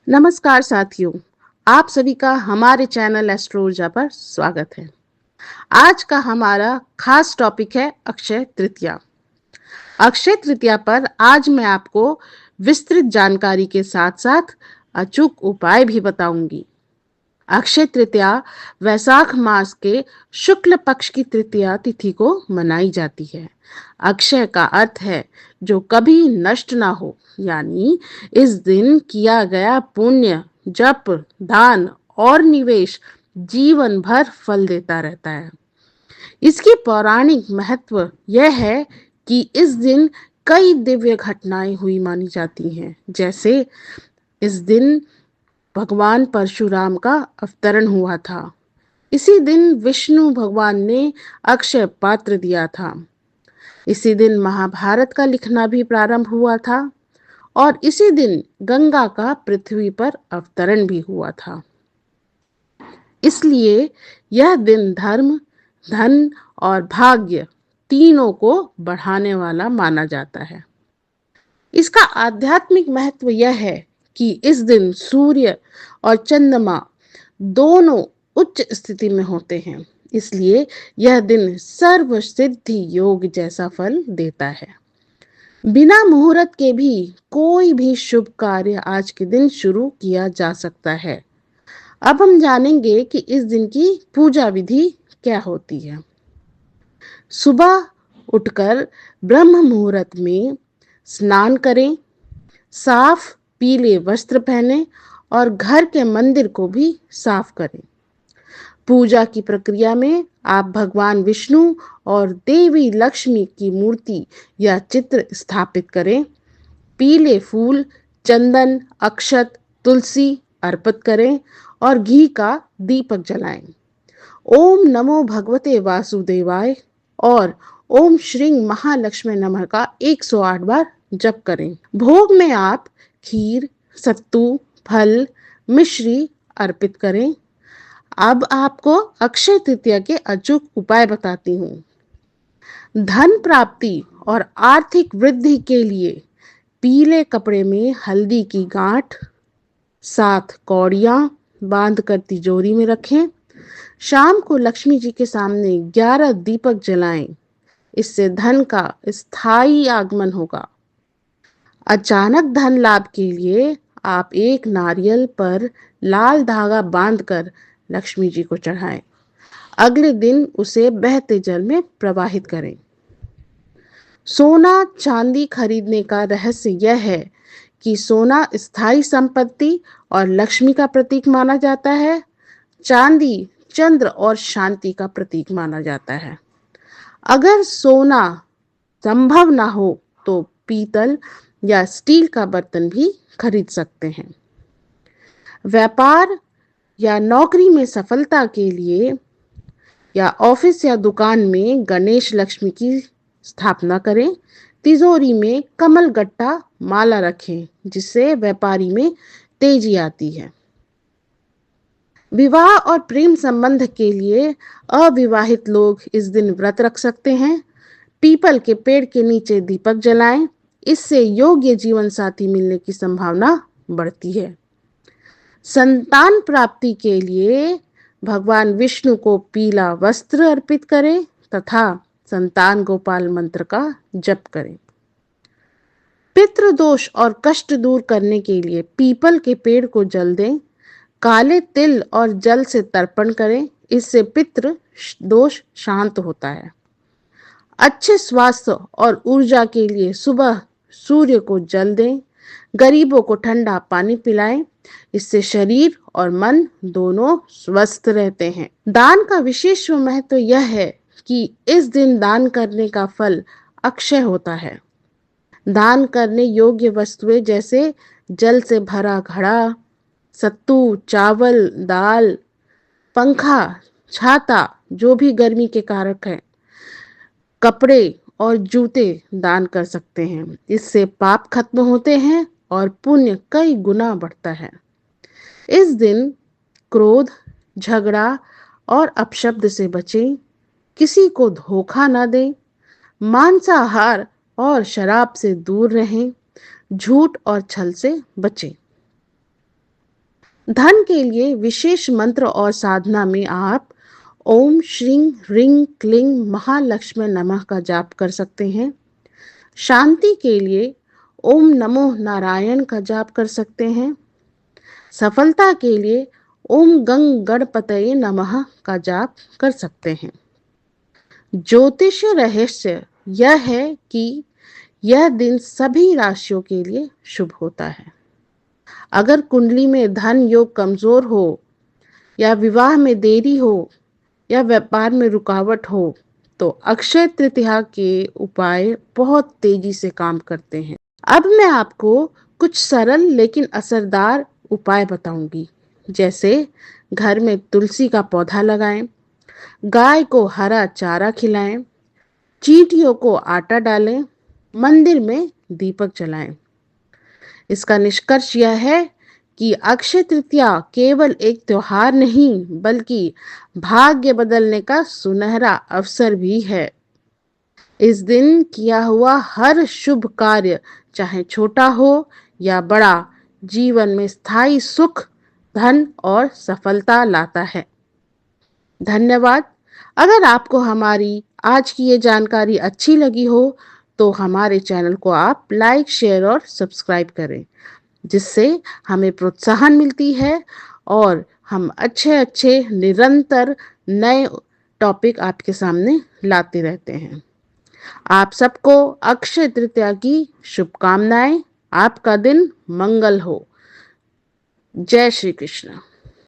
नमस्कार साथियों, आप सभी का हमारे चैनल एस्ट्रो ऊर्जा पर स्वागत है। आज का हमारा खास टॉपिक है अक्षय तृतीया। अक्षय तृतीया पर आज मैं आपको विस्तृत जानकारी के साथ साथ अचूक उपाय भी बताऊंगी। अक्षय तृतीया वैशाख मास के शुक्ल पक्ष की तृतीया तिथि को मनाई जाती है। अक्षय का अर्थ है जो कभी नष्ट ना हो, यानी इस दिन किया गया पुण्य, जप, दान और निवेश जीवन भर फल देता रहता है। इसकी पौराणिक महत्व यह है कि इस दिन कई दिव्य घटनाएं हुई मानी जाती हैं। जैसे इस दिन भगवान परशुराम का अवतरण हुआ था। इसी दिन विष्णु भगवान ने अक्षय पात्र दिया था। इसी दिन महाभारत का लिखना भी प्रारंभ हुआ था और इसी दिन गंगा का पृथ्वी पर अवतरण भी हुआ था। इसलिए यह दिन धर्म, धन और भाग्य तीनों को बढ़ाने वाला माना जाता है। इसका आध्यात्मिक महत्व यह है कि इस दिन सूर्य और चंद्रमा दोनों उच्च स्थिति में होते हैं। इसलिए यह दिन सर्व सिद्धि योग जैसा फल देता है। बिना मुहूर्त के भी कोई भी शुभ कार्य आज के दिन शुरू किया जा सकता है। अब हम जानेंगे कि इस दिन की पूजा विधि क्या होती है। सुबह उठकर ब्रह्म मुहूर्त में स्नान करें, साफ पीले वस्त्र पहने और घर के मंदिर को भी साफ करें। पूजा की प्रक्रिया में आप भगवान विष्णु और देवी लक्ष्मी की मूर्ति या चित्र स्थापित करें। पीले फूल, चंदन, अक्षत, तुलसी अर्पित करें और घी का दीपक जलाएं। ओम नमो भगवते वासुदेवाय और ओम श्री महालक्ष्मी नमः का 108 बार जप करें। भोग में आप खीर, सत्तू, फल, मिश्री अर्पित करें। अब आपको अक्षय तृतीया के अचूक उपाय बताती हूँ। धन प्राप्ति और आर्थिक वृद्धि के लिए पीले कपड़े में हल्दी की गांठ 7 कौड़ियां बांधकर तिजोरी में रखें। शाम को लक्ष्मी जी के सामने 11 दीपक जलाएं। इससे धन का स्थायी आगमन होगा। अचानक धन लाभ के लिए आप एक नारियल पर लाल धागा बांधकर लक्ष्मी जी को चढ़ाएं। अगले दिन उसे बहते जल में प्रवाहित करें। सोना चांदी खरीदने का रहस्य यह है कि सोना स्थायी संपत्ति और लक्ष्मी का प्रतीक माना जाता है। चांदी चंद्र और शांति का प्रतीक माना जाता है। अगर सोना संभव ना हो तो पीतल या स्टील का बर्तन भी खरीद सकते हैं। व्यापार या नौकरी में सफलता के लिए या ऑफिस या दुकान में गणेश लक्ष्मी की स्थापना करें। तिजोरी में कमल गट्टा माला रखें, जिससे व्यापारी में तेजी आती है। विवाह और प्रेम संबंध के लिए अविवाहित लोग इस दिन व्रत रख सकते हैं। पीपल के पेड़ के नीचे दीपक जलाएं। इससे योग्य जीवन साथी मिलने की संभावना बढ़ती है। संतान प्राप्ति के लिए भगवान विष्णु को पीला वस्त्र अर्पित करें तथा संतान गोपाल मंत्र का जप करें। पितृदोष और कष्ट दूर करने के लिए पीपल के पेड़ को जल दें। काले तिल और जल से तर्पण करें। इससे पितृ दोष शांत होता है। अच्छे स्वास्थ्य और ऊर्जा के लिए सुबह सूर्य को जल दें। गरीबों को ठंडा पानी पिलाएं। इससे शरीर और मन दोनों स्वस्थ रहते हैं। दान का विशेष महत्व यह है कि इस दिन दान करने का फल अक्षय होता है। दान करने योग्य वस्तुएं जैसे जल से भरा घड़ा, सत्तू, चावल, दाल, पंखा, छाता जो भी गर्मी के कारक है, कपड़े और जूते दान कर सकते हैं। इससे पाप खत्म होते हैं और पुण्य कई गुना बढ़ता है। इस दिन क्रोध, झगड़ा और अपशब्द से बचें। किसी को धोखा न दें। मांसाहार और शराब से दूर रहें। झूठ और छल से बचें। धन के लिए विशेष मंत्र और साधना में आप ओम श्रीं ह्रीं क्लीं महालक्ष्मी नमः का जाप कर सकते हैं। शांति के लिए ओम नमो नारायण का जाप कर सकते हैं। सफलता के लिए ओम गंग गणपतये नमः का जाप कर सकते हैं। ज्योतिष रहस्य यह है कि यह दिन सभी राशियों के लिए शुभ होता है। अगर कुंडली में धन योग कमजोर हो, या विवाह में देरी हो, या व्यापार में रुकावट हो, तो अक्षय तृतीया के उपाय बहुत तेजी से काम करते हैं। अब मैं आपको कुछ सरल लेकिन असरदार उपाय बताऊंगी, जैसे घर में तुलसी का पौधा लगाएं, गाय को हरा चारा खिलाएं, चींटियों को आटा डालें, मंदिर में दीपक जलाएं। इसका निष्कर्ष यह है कि अक्षय तृतीया केवल एक त्योहार नहीं, बल्कि भाग्य बदलने का सुनहरा अवसर भी है। इस दिन किया हुआ हर शुभ कार्य, चाहे छोटा हो या बड़ा, जीवन में स्थायी सुख, धन और सफलता लाता है। धन्यवाद। अगर आपको हमारी आज की ये जानकारी अच्छी लगी हो तो हमारे चैनल को आप लाइक, शेयर और सब्सक्राइब करें, जिससे हमें प्रोत्साहन मिलती है और हम अच्छे अच्छे निरंतर नए टॉपिक आपके सामने लाते रहते हैं। आप सबको अक्षय तृतीया की शुभकामनाएं। आपका दिन मंगल हो। जय श्री कृष्ण।